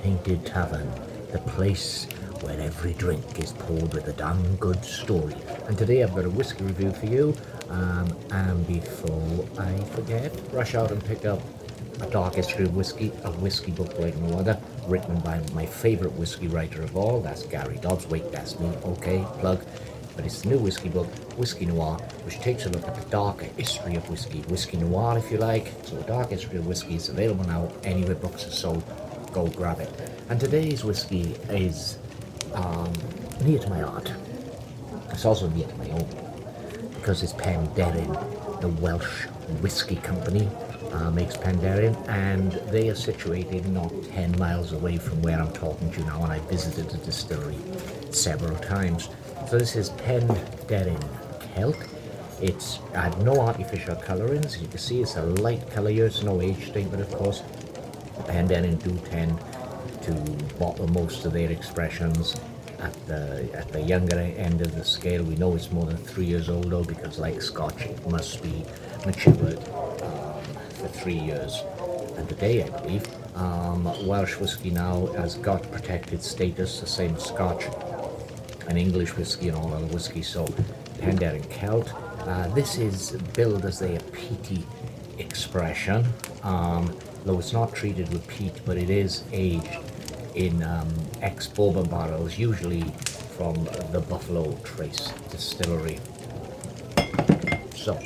painted tavern, the place where every drink is poured with a damn good story. And today I've got a whiskey review for you. And before I forget, rush out and pick up A Dark History of Whiskey, a whiskey book like no other, written by my favourite whiskey writer of all, that's Gary Dobbs. Wait, that's me, okay, plug. But it's the new whiskey book, Whiskey Noir, which takes a look at the darker history of whiskey. Whiskey Noir, if you like. So A Dark History of Whiskey is available now anywhere books are sold. Go grab it. And today's whiskey is near to my heart. It's also near to my own, because it's Penderyn, the Welsh whiskey company, makes Penderyn, and they are situated not 10 miles away from where I'm talking to you now, and I visited the distillery several times. So this is Penderyn Celt. It's had no artificial colourings. You can see it's a light colour here. It's no age statement, of course. Penderyn do tend to bottle most of their expressions at the younger end of the scale. We know it's more than 3 years old though, because like Scotch, it must be matured for 3 years and a day, I believe. Welsh whiskey now has got protected status, the same as Scotch and English whiskey and all other whiskey. So Penderyn Celt. This is billed as a peaty expression, though it's not treated with peat, but it is aged in ex-bourbon barrels, usually from the Buffalo Trace distillery. So,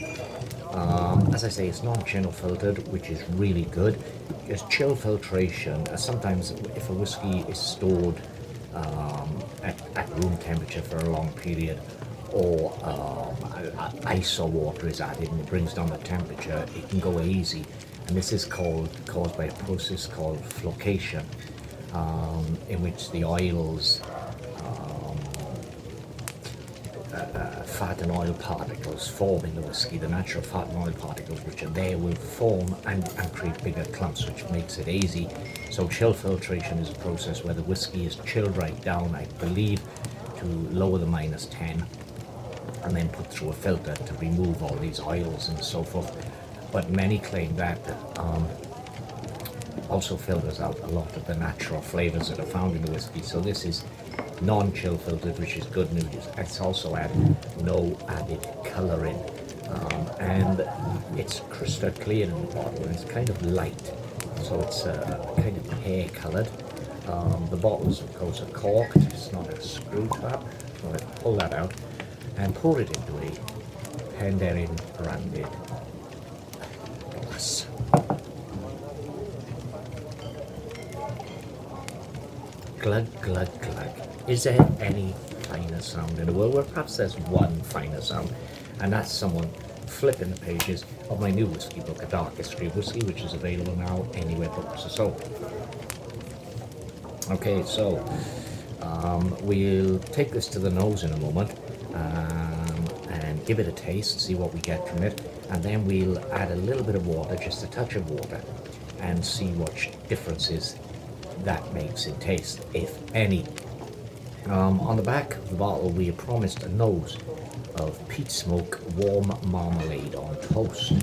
as I say, it's non-chill filtered, which is really good. Because chill filtration, sometimes if a whiskey is stored at room temperature for a long period, or ice or water is added and it brings down the temperature, it can go hazy. And this is caused by a process called flocation, in which the oils, fat and oil particles form in the whiskey. The natural fat and oil particles which are there will form and create bigger clumps, which makes it hazy. So chill filtration is a process where the whiskey is chilled right down, I believe, to lower the -10, and then put through a filter to remove all these oils and so forth. But many claim that also filters out a lot of the natural flavors that are found in the whiskey. So this is non-chill filtered, which is good news. It's also had no added colouring, and it's crystal clear in the bottle, and it's kind of light, so it's kind of pear coloured. The bottles, of course, are corked. It's not a screw top. So I pull that out and pour it into a Penderyn branded glass. Glug, glug, glug. Is there any finer sound in the world? Well, perhaps there's one finer sound, and that's someone flipping the pages of my new whiskey book, A Dark History of Whiskey, which is available now anywhere books are sold. Okay, so we'll take this to the nose in a moment and give it a taste, see what we get from it, and then we'll add a little bit of water, just a touch of water, and see what differences that makes in taste, if any. On the back of the bottle we are promised a nose of peat smoke, warm marmalade on toast.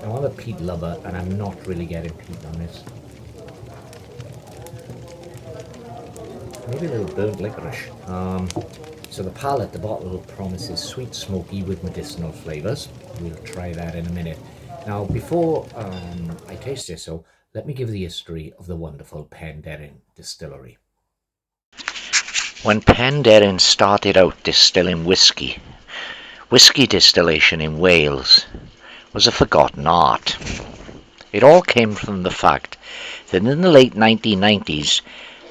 I'm a peat lover and I'm not really getting peat on this. Maybe a little burnt licorice. So the palate, the bottle promises sweet, smoky with medicinal flavours. We'll try that in a minute. Now, before I taste this, so let me give the history of the wonderful Penderyn distillery. When Penderyn started out distilling whiskey distillation in Wales was a forgotten art. It all came from the fact that in the late 1990s,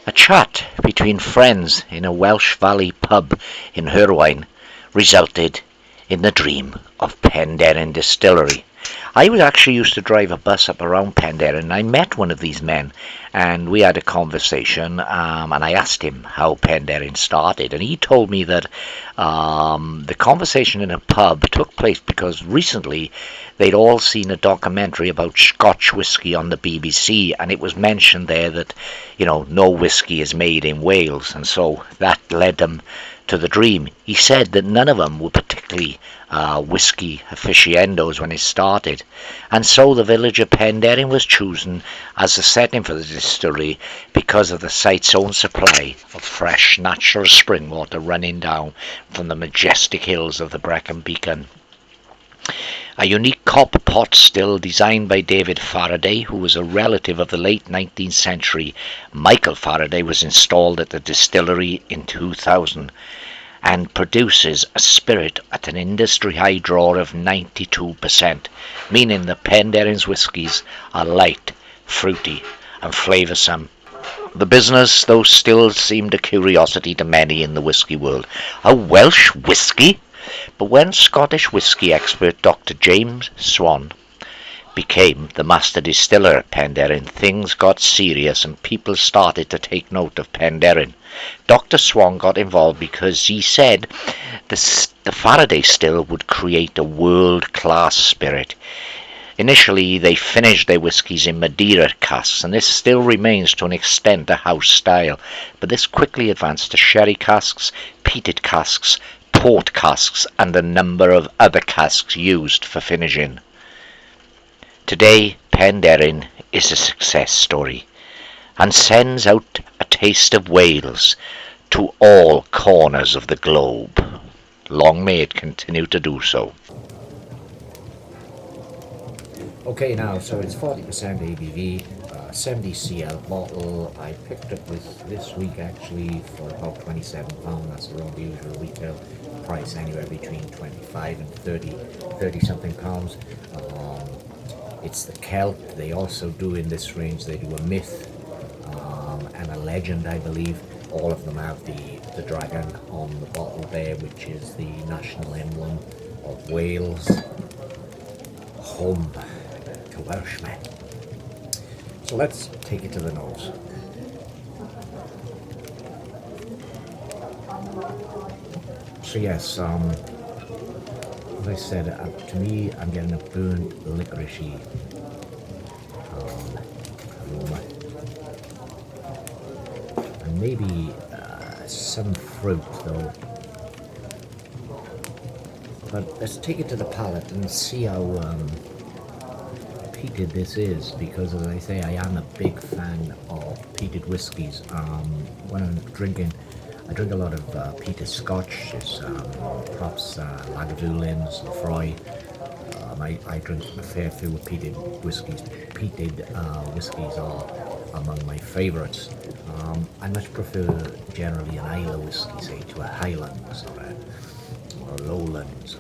a chat between friends in a Welsh Valley pub in Hyrwyn resulted in the dream of Penderyn Distillery. I actually used to drive a bus up around Penderyn, and I met one of these men, and we had a conversation, and I asked him how Penderyn started, and he told me that the conversation in a pub took place because recently they'd all seen a documentary about Scotch whisky on the BBC, and it was mentioned there that, no whisky is made in Wales, and so that led them to the dream. He said that none of them were particularly whisky aficionados when it started, and so the village of Penderyn was chosen as the setting for the distillery because of the site's own supply of fresh natural spring water running down from the majestic hills of the Brecon Beacon. A unique copper pot still designed by David Faraday, who was a relative of the late 19th century Michael Faraday, was installed at the distillery in 2000 and produces a spirit at an industry high draw of 92%, meaning that Penderyn's whiskies are light, fruity and flavoursome. The business, though, still seemed a curiosity to many in the whisky world. A Welsh whisky? But when Scottish whisky expert Dr. James Swan became the master distiller at Penderyn, things got serious and people started to take note of Penderyn. Dr. Swan got involved because he said the Faraday still would create a world-class spirit. Initially, they finished their whiskies in Madeira casks, and this still remains to an extent a house style, but this quickly advanced to sherry casks, peated casks, port casks, and a number of other casks used for finishing. Today, Penderyn is a success story and sends out a taste of Wales to all corners of the globe. Long may it continue to do so. Okay, now, so it's 40% ABV, 70 cl bottle. I picked up this week actually for about £27. That's around the usual retail price, anywhere between 25 and 30 something pounds. It's the Celt. They also do in this range, they do a myth and a legend, I believe. All of them have the dragon on the bottle there, which is the national emblem of Wales, home to Welshmen. So let's take it to the nose. So yes, as I said, to me, I'm getting a burnt licoricey aroma, and maybe some fruit though. But let's take it to the palate and see how peated this is, because as I say, I am a big fan of peated whiskies. When I'm drinking, I drink a lot of peated Scotch, perhaps Lagavulins, Lefroy. I drink a fair few of peated whiskies. Peated whiskies are among my favourites. I much prefer generally an Isla whiskey, say, to a Highlands or a Lowlands.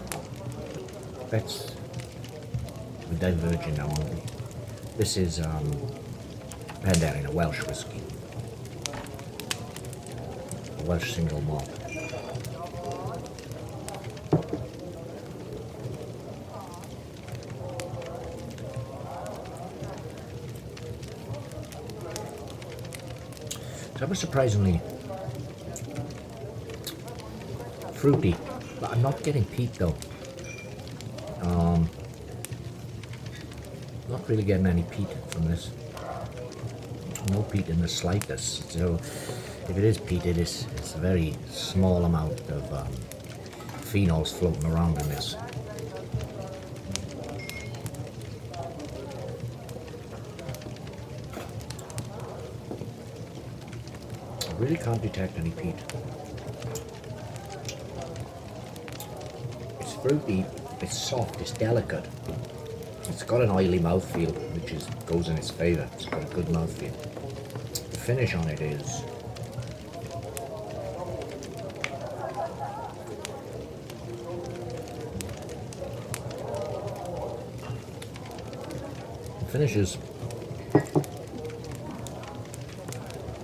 We're diverging now, aren't we? This is Penderyn, a Welsh whiskey. A Welsh single malt. That was surprisingly fruity, but I'm not getting peat though. Not really getting any peat from this. No peat in the slightest. So if it is peated, it's a very small amount of phenols floating around in this. I really can't detect any peat. It's fruity, it's soft, it's delicate. It's got an oily mouthfeel, which goes in its favour. It's got a good mouthfeel. The finish on it is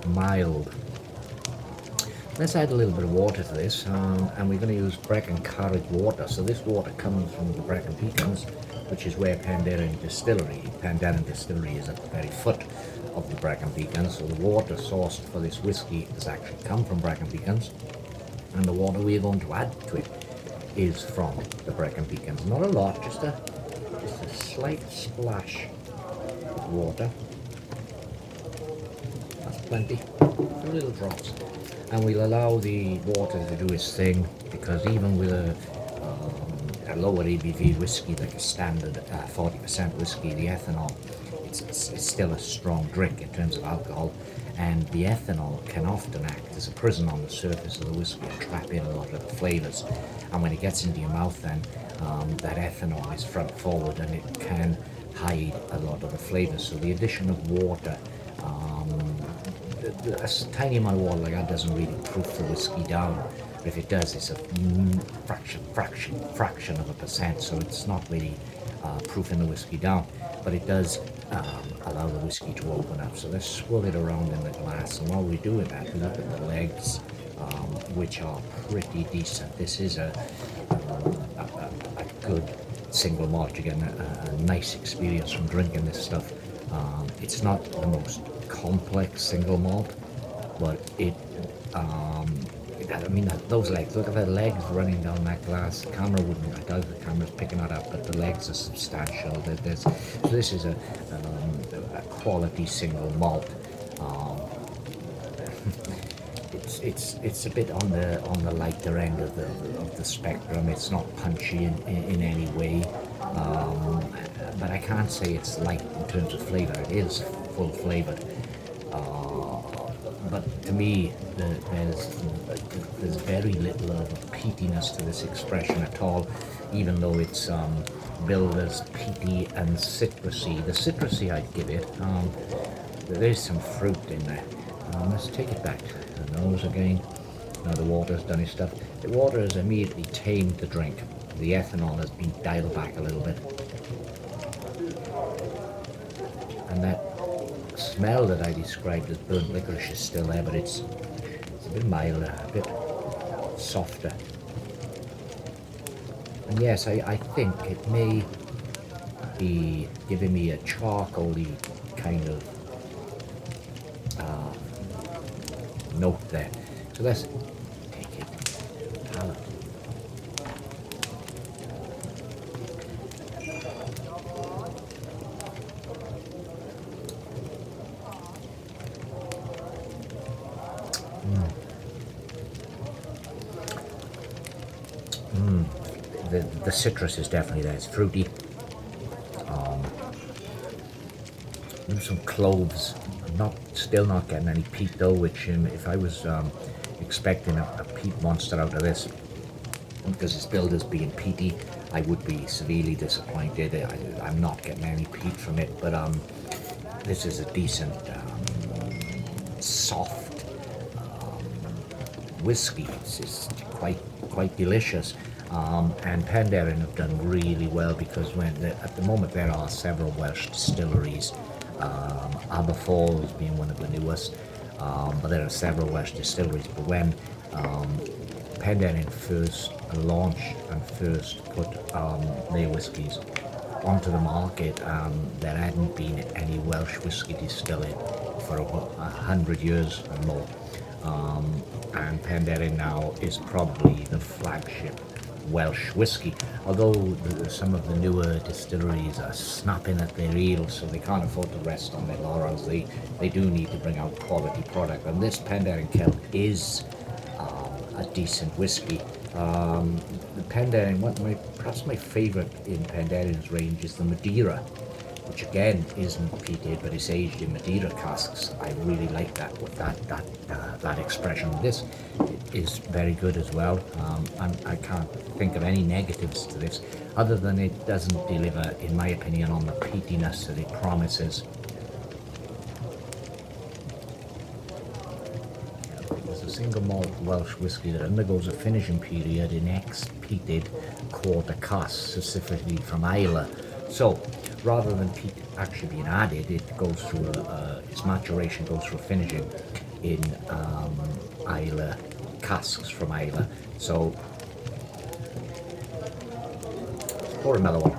mild. Let's add a little bit of water to this, and we're going to use Brecon Carrick water. So this water comes from the Brecon Beacons, which is where Penderyn Distillery is at the very foot of the Brecon Beacons. So the water sourced for this whiskey has actually come from Brecon Beacons, and the water we're going to add to it is from the Brecon Beacons. Not a lot, just a a slight splash of water. That's plenty. A few little drops. And we'll allow the water to do its thing, because even with a lower ABV whiskey, like a standard 40% whiskey, the ethanol, it's still a strong drink in terms of alcohol, and the ethanol can often act as a prison on the surface of the whiskey and trap in a lot of the flavours. And when it gets into your mouth, then that ethanol is front forward and it can hide a lot of the flavours. So the addition of water, a tiny amount of water like that doesn't really proof the whiskey down. If it does, it's a fraction of a percent, so it's not really proofing the whiskey down, but it does allow the whiskey to open up. So let's swirl it around in the glass, and while we're doing that, we look at the legs, which are pretty decent. This is a good single malt. You get a nice experience from drinking this stuff. It's not the most complex single malt, but I mean, those legs, look at the legs running down that glass. The camera wouldn't, I doubt the camera's picking that up, but the legs are substantial. So this is a quality single malt. It's a bit on the lighter end of the spectrum. It's not punchy in any way, but I can't say it's light in terms of flavour. It is full flavoured. But to me, there's very little of peatiness to this expression at all, even though it's billed as peaty and citrusy. The citrusy I'd give it. There's some fruit in there. Let's take it back to the nose again. Now the water's done its stuff. The water has immediately tamed the drink. The ethanol has been dialed back a little bit. And that smell that I described as burnt licorice is still there, but it's a bit milder, a bit softer. And yes, I think it may be giving me a charcoaly kind of note there. So let's take it palate. The citrus is definitely there. It's fruity. Maybe some cloves. I'm still not getting any peat though, which if I was expecting a peat monster out of this, because it's billed as being peaty, I would be severely disappointed. I'm not getting any peat from it, but this is a decent, soft whiskey. It's quite delicious. And Penderyn have done really well, because at the moment there are several Welsh distilleries, Aberfoyle being one of the newest, but there are several Welsh distilleries. But when Penderyn first launched and first put their whiskies onto the market, there hadn't been any Welsh whiskey distiller for about 100 years or more, and Penderyn now is probably the flagship Welsh whiskey, although some of the newer distilleries are snapping at their heels, so they can't afford to rest on their laurels. They do need to bring out quality product, and this Penderyn Celt is a decent whiskey. The Penderyn, perhaps my favourite in Penderyn's range is the Madeira, which again isn't peated, but it's aged in Madeira casks. I really like that expression. This is very good as well. I can't think of any negatives to this, other than it doesn't deliver, in my opinion, on the peatiness that it promises. It's a single malt Welsh whiskey that undergoes a finishing period in ex-peated quarter casks, specifically from Islay. So, rather than peat actually being added, it goes through its maturation goes through finishing in Islay casks from Islay. So, pour another one.